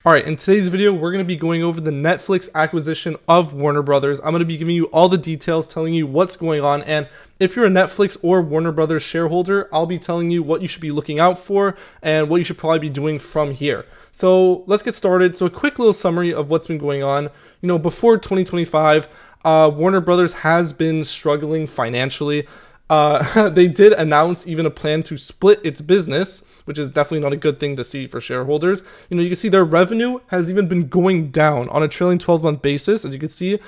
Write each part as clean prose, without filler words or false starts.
All right, in today's video, we're going to be going over the Netflix acquisition of Warner Brothers. I'm going to be giving you all the details, telling you what's going on, and if you're a Netflix or Warner Brothers shareholder, I'll be telling you what you should be looking out for and what you should probably be doing from here. So let's get started. So a quick little summary of what's been going on. Before 2025, Warner Brothers has been struggling financially. They did announce even a plan to split its business, which is definitely not a good thing to see for shareholders. You can see their revenue has even been going down on a trailing 12-month basis. As you can see,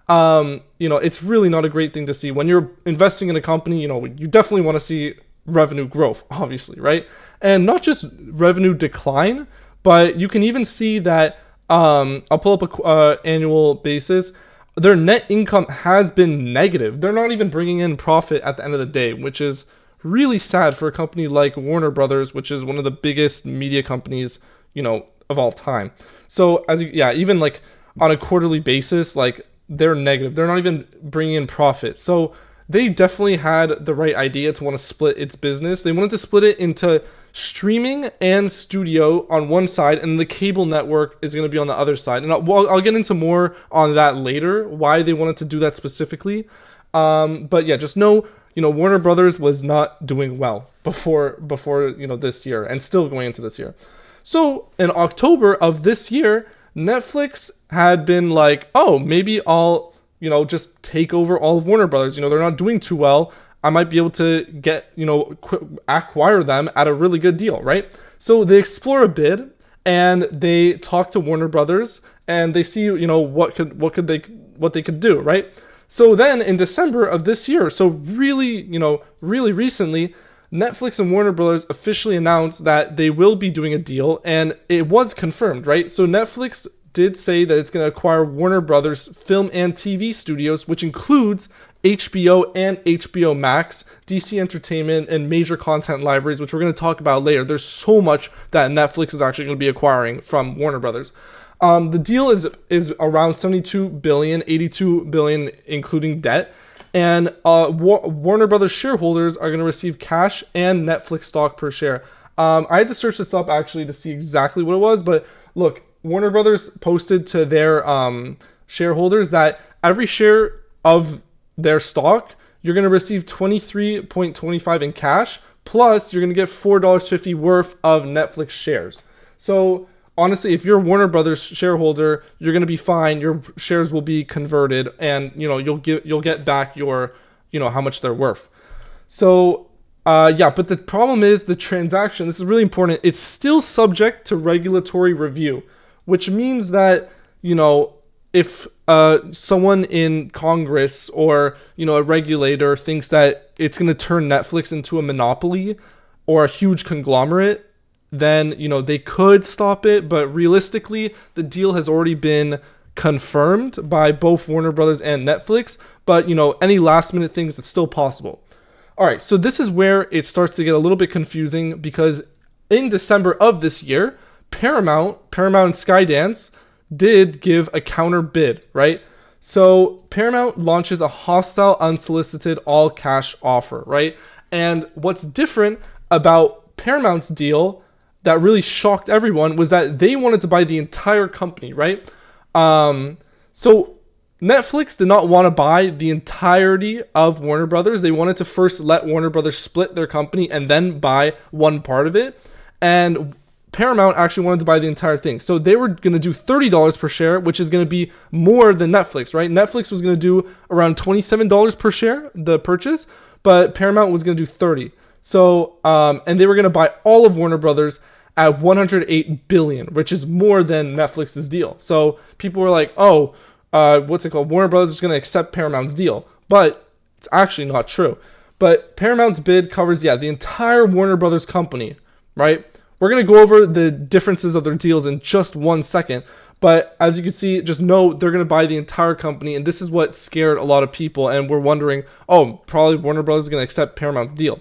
it's really not a great thing to see. When you're investing in a company, you definitely want to see revenue growth, obviously, right? And not just revenue decline, but you can even see that, I'll pull up a annual basis. Their net income has been negative. They're not even bringing in profit at the end of the day, which is really sad for a company like Warner Brothers, which is one of the biggest media companies, of all time. So even like on a quarterly basis, like they're negative. They're not even bringing in profit. So they definitely had the right idea to want to split its business. They wanted to split it into streaming and studio on one side, and the cable network is going to be on the other side. And I'll get into more on that later, why they wanted to do that specifically. But yeah, just know, Warner Brothers was not doing well before this year, and still going into this year. So in October of this year, Netflix had been like, oh, maybe I'll just take over all of Warner Brothers. They're not doing too well. I might be able to get, acquire them at a really good deal, right? So they explore a bid and they talk to Warner Brothers and they see, what they could do, right? So then in December of this year, so really recently, Netflix and Warner Brothers officially announced that they will be doing a deal, and it was confirmed, right? So Netflix did say that it's going to acquire Warner Brothers film and TV studios, which includes HBO and HBO Max, DC Entertainment, and major content libraries, which we're going to talk about later. There's so much that Netflix is actually going to be acquiring from Warner Brothers. The deal is around 72 billion, 82 billion, including debt. And Warner Brothers shareholders are going to receive cash and Netflix stock per share. I had to search this up actually to see exactly what it was, but look, Warner Brothers posted to their shareholders that every share of their stock, you're going to receive 23.25 in cash, plus you're going to get $4.50 worth of Netflix shares. So honestly, if you're a Warner Brothers shareholder, you're going to be fine. Your shares will be converted, and you'll get back your how much they're worth. So but the problem is the transaction. This is really important. It's still subject to regulatory review, which means that if someone in Congress or a regulator thinks that it's going to turn Netflix into a monopoly or a huge conglomerate, then they could stop it. But realistically, the deal has already been confirmed by both Warner Brothers and Netflix. But any last minute things, it's still possible. All right, so this is where it starts to get a little bit confusing, because in December of this year, Paramount and Skydance did give a counter bid, right? So Paramount launches a hostile, unsolicited, all cash offer, right? And what's different about Paramount's deal that really shocked everyone was that they wanted to buy the entire company, right? So Netflix did not want to buy the entirety of Warner Brothers. They wanted to first let Warner Brothers split their company and then buy one part of it. And Paramount actually wanted to buy the entire thing. So they were going to do $30 per share, which is going to be more than Netflix, right? Netflix was going to do around $27 per share, the purchase, but Paramount was going to do $30. So, and they were going to buy all of Warner Brothers at $108 billion, which is more than Netflix's deal. So people were like, oh, what's it called? Warner Brothers is going to accept Paramount's deal, but it's actually not true. But Paramount's bid covers, the entire Warner Brothers company, right? We're going to go over the differences of their deals in just 1 second. But as you can see, just know they're going to buy the entire company. And this is what scared a lot of people. And we're wondering, oh, probably Warner Brothers is going to accept Paramount's deal.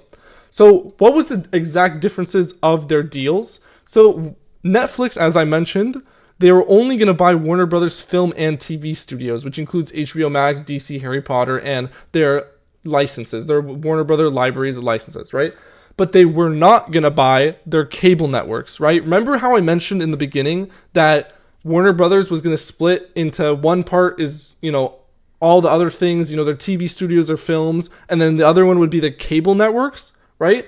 So what was the exact differences of their deals? So Netflix, as I mentioned, they were only going to buy Warner Brothers film and TV studios, which includes HBO Max, DC, Harry Potter, and their licenses, their Warner Brothers libraries of licenses, right? but they were not going to buy their cable networks, right? Remember how I mentioned in the beginning that Warner Brothers was going to split into one part is, all the other things, their TV studios or films, and then the other one would be the cable networks, right?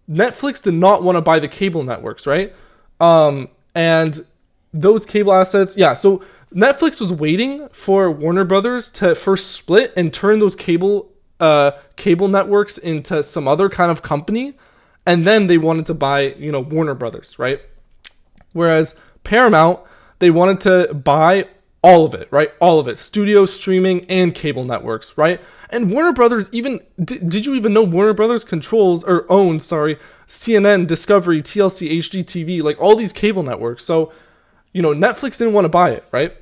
Netflix did not want to buy the cable networks, right? And those cable assets, so Netflix was waiting for Warner Brothers to first split and turn those cable networks into some other kind of company, and then they wanted to buy, Warner Brothers, right? Whereas Paramount, they wanted to buy all of it, right? All of it, studio, streaming, and cable networks, right? And Warner Brothers even, did you even know Warner Brothers owns CNN, Discovery, TLC, HGTV, like all these cable networks. So, Netflix didn't want to buy it, right?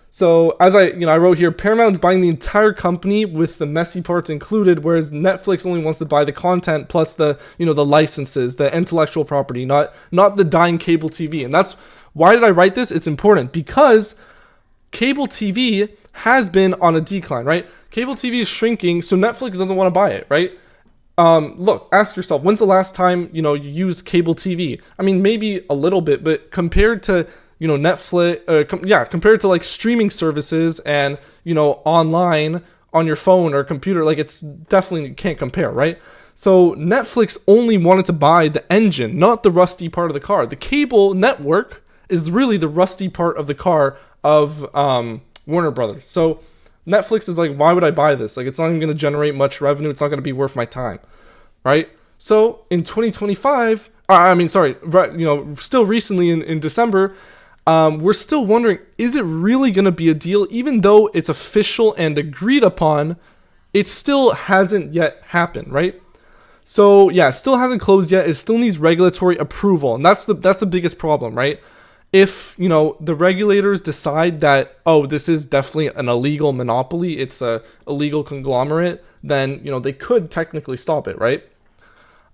So as I wrote here, Paramount's buying the entire company with the messy parts included, whereas Netflix only wants to buy the content plus the, the licenses, the intellectual property, not the dying cable TV. And that's, why did I write this? It's important because cable TV has been on a decline, right? Cable TV is shrinking, so Netflix doesn't want to buy it, right? Look, ask yourself, when's the last time, you used cable TV? I mean, maybe a little bit, but compared to, Netflix, compared to like streaming services and, online on your phone or computer, like it's definitely, you can't compare, right? So Netflix only wanted to buy the engine, not the rusty part of the car. The cable network is really the rusty part of the car of Warner Brothers. So Netflix is like, why would I buy this? Like, it's not even going to generate much revenue. It's not going to be worth my time, right? So in 2025, still recently in December, we're still wondering, is it really going to be a deal? Even though it's official and agreed upon, it still hasn't yet happened, right? So yeah, it still hasn't closed yet. It still needs regulatory approval. And that's the biggest problem, right? If, the regulators decide that, oh, this is definitely an illegal monopoly, it's a illegal conglomerate, then, they could technically stop it, right?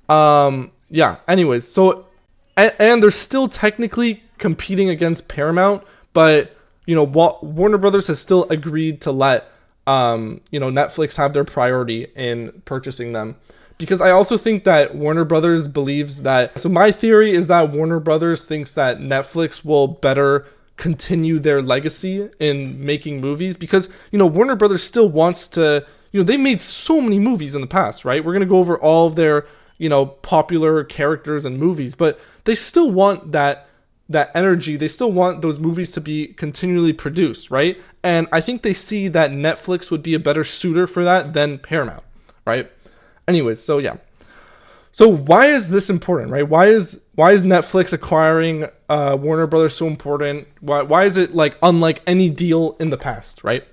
Anyways, so, and they're still technically competing against Paramount, but, Warner Brothers has still agreed to let, Netflix have their priority in purchasing them. Because I also think that Warner Brothers believes that, so my theory is that Warner Brothers thinks that Netflix will better continue their legacy in making movies because, Warner Brothers still wants to, they've made so many movies in the past, right? We're going to go over all of their, popular characters and movies, but they still want that energy. They still want those movies to be continually produced, right? And I think they see that Netflix would be a better suitor for that than Paramount, right? Anyways, so yeah. So why is this important, right? Why is Netflix acquiring Warner Brothers so important? Why is it like unlike any deal in the past, right?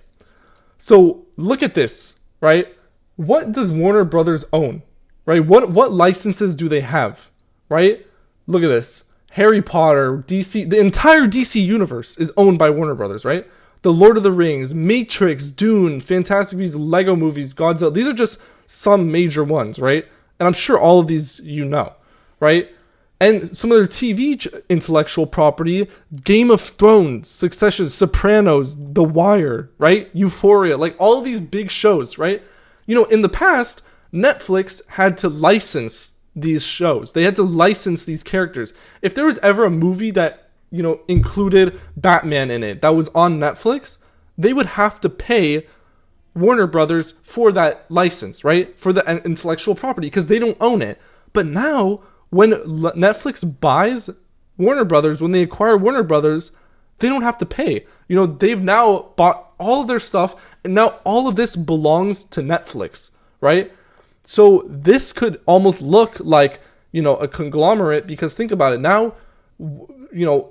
So look at this, right? What does Warner Brothers own, right? What licenses do they have, right? Look at this. Harry Potter, DC, the entire DC universe is owned by Warner Brothers, right? The Lord of the Rings, Matrix, Dune, Fantastic Beasts, Lego movies, Godzilla. These are just some major ones, right? And I'm sure all of these right? And some of their TV intellectual property, Game of Thrones, Succession, Sopranos, The Wire, right? Euphoria, like all of these big shows, right? In the past, Netflix had to license these shows. They had to license these characters. If there was ever a movie that, included Batman in it that was on Netflix, they would have to pay Warner Brothers for that license, right? For the intellectual property, because they don't own it. But now, when Netflix buys Warner Brothers, when they acquire Warner Brothers, they don't have to pay. They've now bought all of their stuff, and now all of this belongs to Netflix, right? So this could almost look like, a conglomerate, because think about it. Now,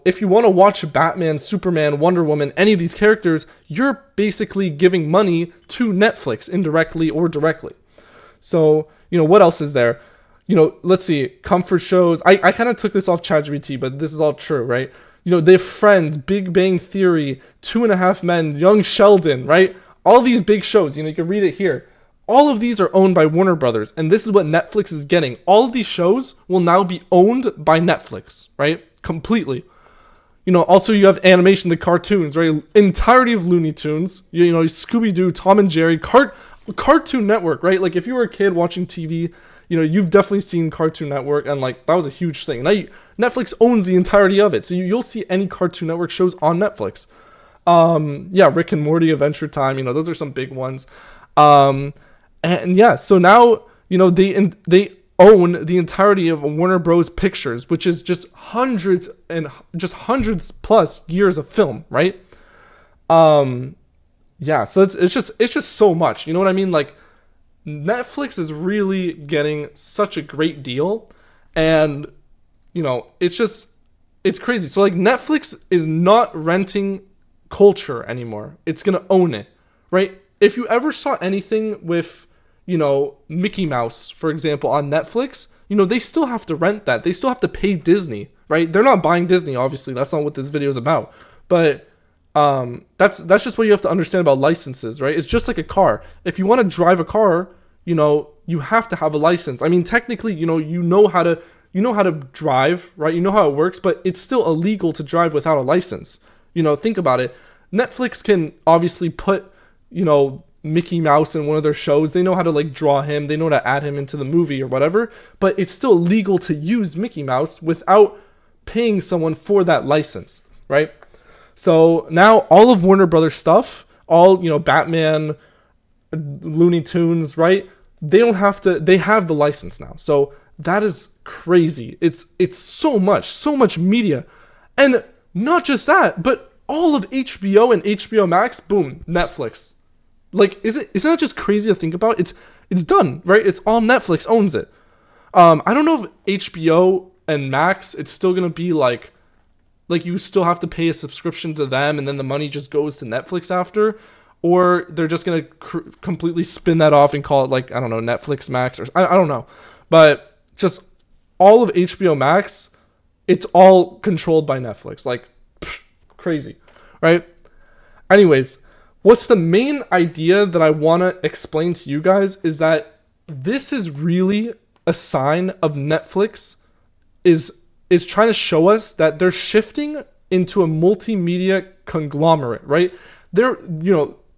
if you want to watch Batman, Superman, Wonder Woman, any of these characters, you're basically giving money to Netflix indirectly or directly. So, what else is there? Let's see, comfort shows. I kind of took this off ChatGPT, but this is all true, right? They have Friends, Big Bang Theory, 2.5 Men, Young Sheldon, right? All these big shows, you can read it here. All of these are owned by Warner Brothers, and this is what Netflix is getting. All of these shows will now be owned by Netflix, right? Completely. Also you have animation, the cartoons, right? Entirety of Looney Tunes, Scooby-Doo, Tom and Jerry, Cartoon Network, right? Like if you were a kid watching TV, you've definitely seen Cartoon Network, and like that was a huge thing. Now Netflix owns the entirety of it, so you'll see any Cartoon Network shows on Netflix. Yeah, Rick and Morty, Adventure Time, those are some big ones. And yeah, so now they own the entirety of Warner Bros. Pictures, which is just hundreds plus years of film, right? Yeah, so it's just so much. You know what I mean? Like Netflix is really getting such a great deal, and it's crazy. So like Netflix is not renting culture anymore. It's going to own it, right? If you ever saw anything with, Mickey Mouse, for example, on Netflix, they still have to rent that. They still have to pay Disney, right? They're not buying Disney, obviously. That's not what this video is about. But that's just what you have to understand about licenses, right? It's just like a car. If you want to drive a car, you have to have a license. I mean, technically, you know how to drive, right? You know how it works, but it's still illegal to drive without a license. Think about it. Netflix can obviously put, Mickey Mouse in one of their shows. They know how to like draw him. They know how to add him into the movie or whatever, but it's still legal to use Mickey Mouse without paying someone for that license, right? So now all of Warner Brothers stuff, all, Batman, Looney Tunes, right? They have the license now. So that is crazy. It's so much media. And not just that, but all of HBO and HBO Max, boom, Netflix. Like, isn't that just crazy to think about? It's done, right? It's all Netflix owns it. I don't know if HBO and Max, it's still gonna be like you still have to pay a subscription to them, and then the money just goes to Netflix after, or they're just gonna completely spin that off and call it like, I don't know, Netflix Max, or I don't know, but just all of HBO Max, it's all controlled by Netflix. Like, crazy, right? Anyways, what's the main idea that I want to explain to you guys is that this is really a sign of Netflix is trying to show us that they're shifting into a multimedia conglomerate, right? They're,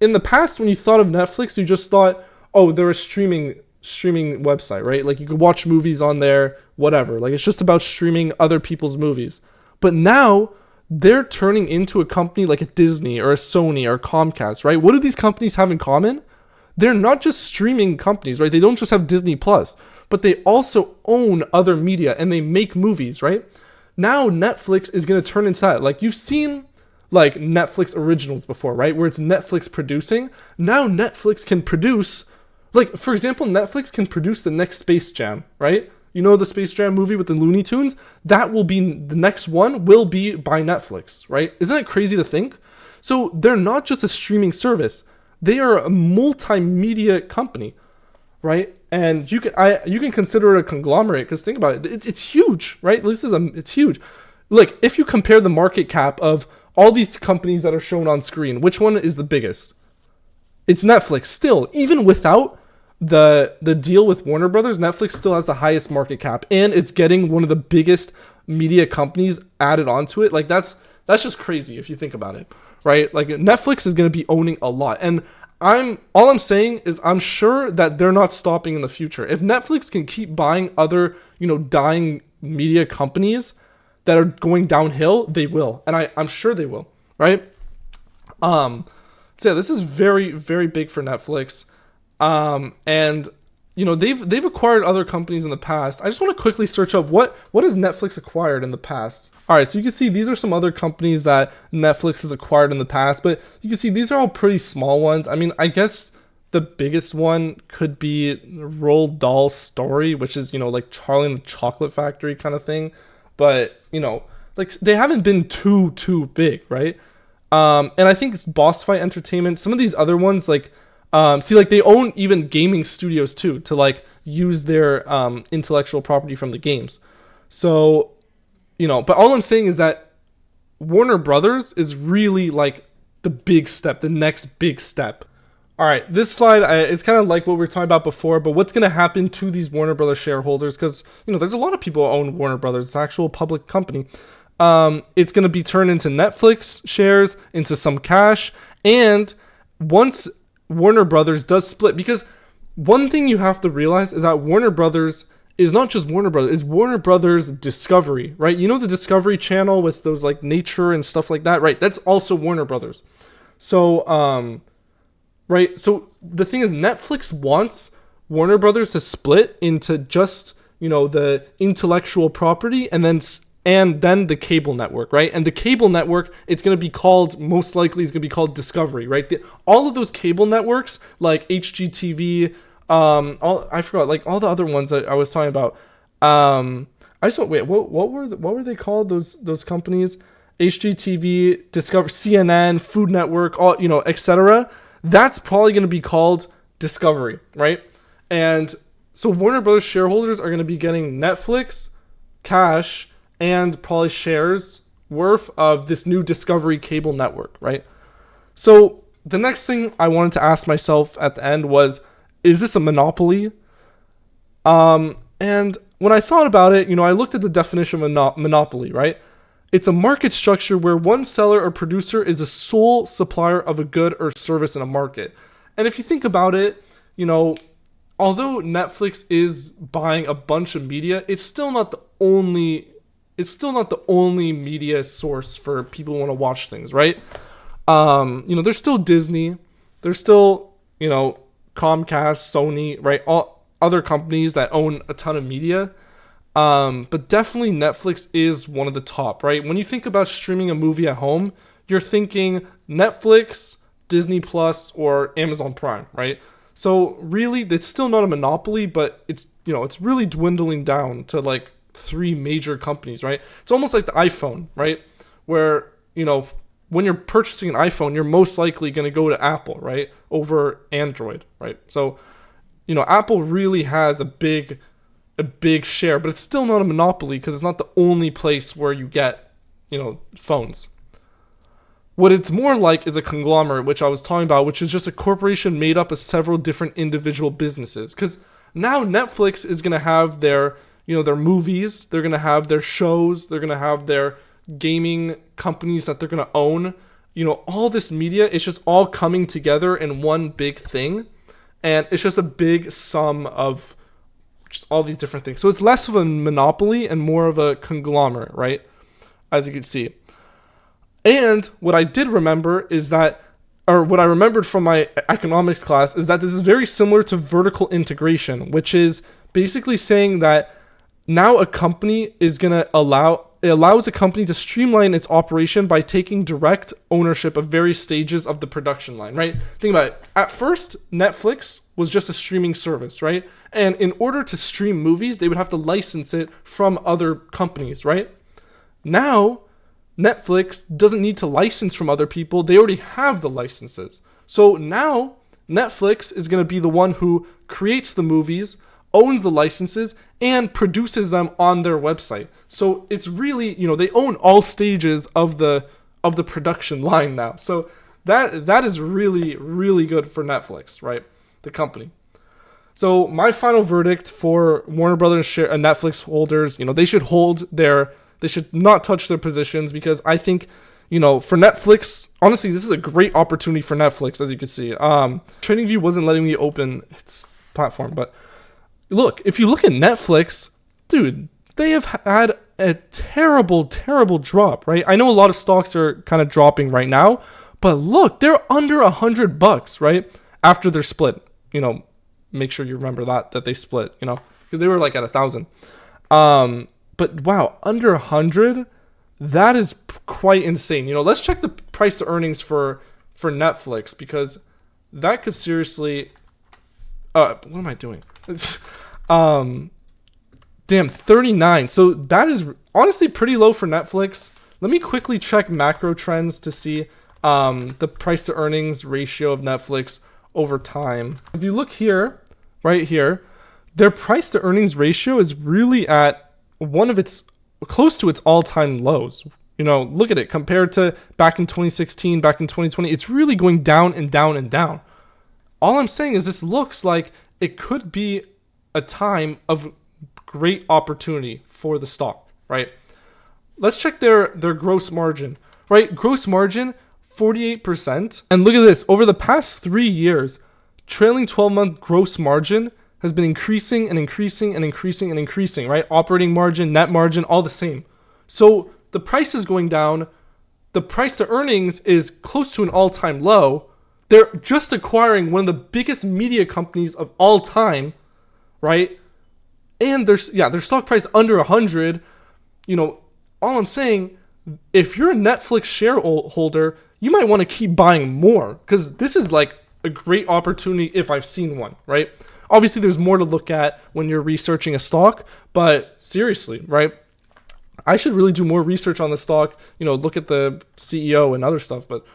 in the past, when you thought of Netflix, you just thought, oh, they're a streaming website, right? Like you could watch movies on there, whatever. Like it's just about streaming other people's movies. But now they're turning into a company like a Disney or a Sony or a Comcast, right? What do these companies have in common? They're not just streaming companies, right? They don't just have Disney Plus, but they also own other media and they make movies, right? Now Netflix is going to turn into that. Like you've seen like Netflix originals before, right? Where it's Netflix producing. Now Netflix can produce, like for example, Netflix can produce the next Space Jam, right? The Space Jam movie with the Looney Tunes? That will be, the next one will be by Netflix, right? Isn't that crazy to think? So they're not just a streaming service. They are a multimedia company, right? And you can consider it a conglomerate because think about it. It's huge, right? It's huge. Like if you compare the market cap of all these companies that are shown on screen, which one is the biggest? It's Netflix still, even without the deal with Warner Brothers. Netflix still has the highest market cap, and it's getting one of the biggest media companies added onto it. Like that's just crazy if you think about it, right? Like Netflix is going to be owning a lot, and all I'm saying is I'm sure that they're not stopping in the future. If Netflix can keep buying other, dying media companies that are going downhill, they will, and I'm sure they will, right? So yeah, this is very, very big for Netflix. And they've acquired other companies in the past. I just want to quickly search up what has Netflix acquired in the past. All right, so you can see these are some other companies that Netflix has acquired in the past, but you can see these are all pretty small ones. I mean, I guess the biggest one could be Roald Dahl Story, which is, like Charlie and the Chocolate Factory kind of thing. But, like they haven't been too big, right? And I think it's Boss Fight Entertainment. Some of these other ones, like, they own even gaming studios too, to like use their intellectual property from the games. So, but all I'm saying is that Warner Brothers is really like the big step, the next big step. All right, this slide, it's kind of like what we were talking about before, but what's going to happen to these Warner Brothers shareholders? Because, there's a lot of people who own Warner Brothers. It's an actual public company. It's going to be turned into Netflix shares, into some cash, and once Warner Brothers does split, because one thing you have to realize is that Warner Brothers is not just Warner Brothers, it's Warner Brothers Discovery, right? You know the Discovery Channel with those like nature and stuff like that, right? That's also Warner Brothers. So, right? So the thing is, Netflix wants Warner Brothers to split into just, the intellectual property and then the cable network, right? And the cable network, it's going to be called, most likely is going to be called Discovery, right? All of those cable networks like HGTV, I forgot, like all the other ones that I was talking about. I just don't, wait, what were they called? Those companies? HGTV, Discovery, CNN, Food Network, all, etc. That's probably going to be called Discovery, right? And so Warner Brothers shareholders are going to be getting Netflix, cash, and probably shares worth of this new Discovery cable network, right? So the next thing I wanted to ask myself at the end was, is this a monopoly? And when I thought about it, I looked at the definition of monopoly, right? It's a market structure where one seller or producer is a sole supplier of a good or service in a market. And if you think about it, although Netflix is buying a bunch of media, it's still not the only media source for people who want to watch things, right? There's still Disney, there's still, Comcast, Sony, right? All other companies that own a ton of media. But definitely Netflix is one of the top, right? When you think about streaming a movie at home, you're thinking Netflix, Disney Plus, or Amazon Prime, right? So really, it's still not a monopoly, but it's really dwindling down to like 3 major companies, right? It's almost like the iPhone, right? Where, when you're purchasing an iPhone, you're most likely going to go to Apple, right? Over Android, right? So, Apple really has a big share, but it's still not a monopoly because it's not the only place where you get, phones. What it's more like is a conglomerate, which I was talking about, which is just a corporation made up of several different individual businesses. Because now Netflix is going to have their movies, they're going to have their shows, they're going to have their gaming companies that they're going to own. All this media, it's just all coming together in one big thing. And it's just a big sum of just all these different things. So it's less of a monopoly and more of a conglomerate, right? As you can see. And what I did remember is that, or what I remembered from my economics class, is that this is very similar to vertical integration, which is basically saying that now a company is going to allows a company to streamline its operation by taking direct ownership of various stages of the production line, right? Think about it. At first, Netflix was just a streaming service, right? And in order to stream movies, they would have to license it from other companies, right? Now, Netflix doesn't need to license from other people. They already have the licenses. So now, Netflix is going to be the one who creates the movies, owns the licenses, and produces them on their website. So it's really, they own all stages of the production line now. So that is really, really good for Netflix, right? The company. So my final verdict for Warner Brothers and Netflix holders, they should not touch their positions, because I think, for Netflix, honestly, this is a great opportunity for Netflix, as you can see. TradingView wasn't letting me open its platform, but look, if you look at Netflix, dude, they have had a terrible, terrible drop, right? I know a lot of stocks are kind of dropping right now, but look, they're under $100, right? After they're split, make sure you remember that they split, because they were like at 1,000. But wow, under 100, that is quite insane. Let's check the price to earnings for Netflix, because that could seriously. What am I doing? It's, 39. So that is honestly pretty low for Netflix. Let me quickly check macro trends to see the price to earnings ratio of Netflix over time. If you look here, right here, their price to earnings ratio is really at close to its all-time lows. Look at it compared to back in 2016, back in 2020. It's really going down and down and down. All I'm saying is this looks like it could be a time of great opportunity for the stock, right? Let's check their gross margin, right? Gross margin, 48%. And look at this, over the past 3 years, trailing 12-month gross margin has been increasing and increasing and increasing and increasing, right? Operating margin, net margin, all the same. So the price is going down. The price to earnings is close to an all-time low. They're just acquiring one of the biggest media companies of all time, right? And their stock price under 100. All I'm saying, if you're a Netflix shareholder, you might want to keep buying more, because this is like a great opportunity if I've seen one, right? Obviously, there's more to look at when you're researching a stock, but seriously, right? I should really do more research on the stock, look at the CEO and other stuff, but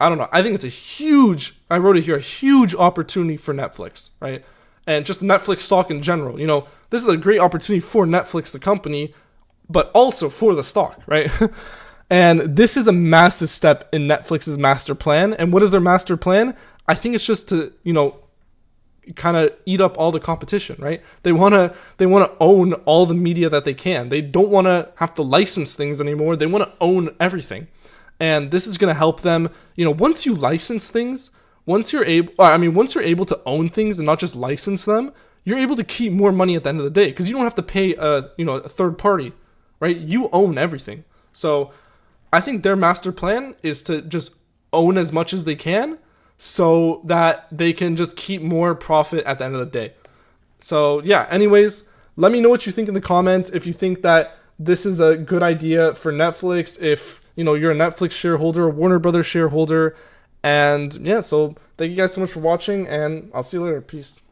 I don't know. I think it's I wrote it here, a huge opportunity for Netflix, right? And just Netflix stock in general. This is a great opportunity for Netflix, the company, but also for the stock, right? And this is a massive step in Netflix's master plan. And what is their master plan? I think it's just to, kind of eat up all the competition, right? They want to own all the media that they can. They don't want to have to license things anymore. They want to own everything. And this is going to help them, once you license things, once you're able to own things and not just license them, you're able to keep more money at the end of the day, because you don't have to pay a third party, right? You own everything. So I think their master plan is to just own as much as they can, so that they can just keep more profit at the end of the day. So yeah, anyways, let me know what you think in the comments. If you think that this is a good idea for Netflix, if you're a Netflix shareholder, a Warner Brothers shareholder. And yeah, so thank you guys so much for watching, and I'll see you later. Peace.